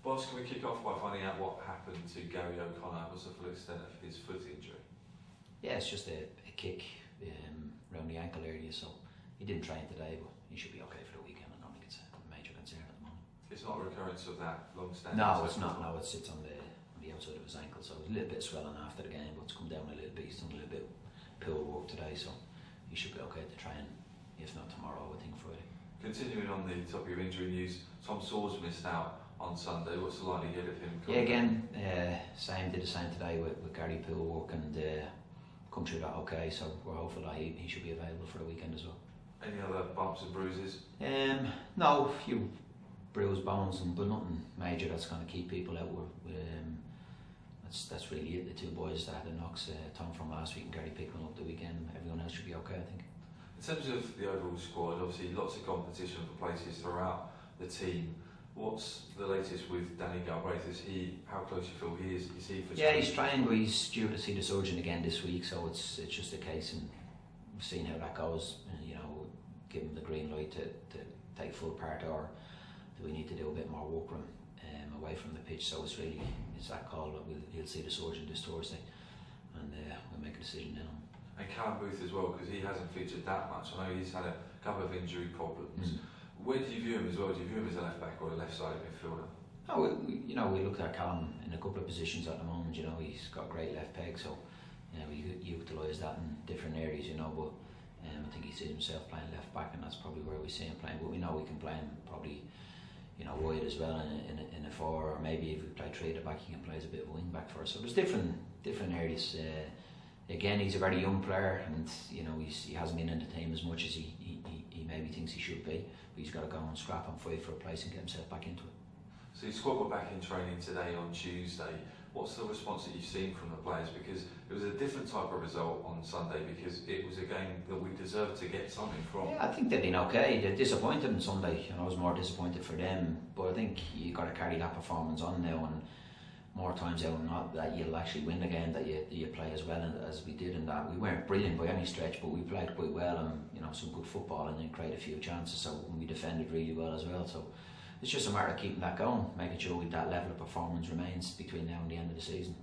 Boss, can we kick off by finding out what happened to Garry O'Connor? What's the full extent of his foot injury? Yeah, it's just a kick around the ankle area, so he didn't train today, but he should be okay for the weekend. I don't think it's a major concern at the moment. It's not a recurrence of that long-standing? No, it's not. No, it sits on the outside of his ankle, so a little bit of swelling after the game, but it's come down a little bit. He's done a little bit of pool work today, so he should be okay to train, if not tomorrow, I think Friday. Continuing on the topic of injury news, Tom Saw's missed out on Sunday. What's the likelihood of him coming? Yeah, again, did the same today with Garry pool work and come through that okay, so we're hopeful that he should be available for the weekend as well. Any other bumps and bruises? No, a few bruised bones, but nothing major that's going to keep people out. That's really it. The two boys that had the knocks, Tom from last week and Garry picked one up the weekend. Everyone else should be okay, I think. In terms of the overall squad, obviously lots of competition for places throughout the team. What's the latest with Danny Galbraith? How close you feel he is? Is he for? Yeah, he's trying, but he's due to see the surgeon again this week, so it's just a case and seeing how that goes. You know, give him the green light to take full part, or do we need to do a bit more work from away from the pitch? So it's that call that he'll see the surgeon this Thursday, and we'll make a decision then. And Callum Booth as well, because he hasn't featured that much. I know he's had a couple of injury problems. Where do you view him as well? Do you view him as a left back or a left sided midfielder? Oh, we looked at Callum in a couple of positions at the moment. You know, he's got a great left peg, so we utilise that in different areas. You know, but I think he sees himself playing left back, and that's probably where we see him playing. But we know we can play him probably, wide as well in a four, or maybe if we play three at the back, he can play as a bit of a wing back for us. So there's different areas. Again, he's a very young player, and he hasn't been in the team as much as he maybe thinks he should be. But he's got to go and scrap and fight for a place and get himself back into it. So your squad were back in training today on Tuesday. What's the response that you've seen from the players? Because it was a different type of result on Sunday, because it was a game that we deserved to get something from. Yeah, I think they've been okay. They're disappointed on Sunday, and I was more disappointed for them. But I think you've got to carry that performance on now, and more times out than not that you'll actually win the game, that you play as well as we did in that. We weren't brilliant by any stretch, but we played quite well, and some good football, and then created a few chances, so we defended really well as well. So it's just a matter of keeping that going, making sure that level of performance remains between now and the end of the season.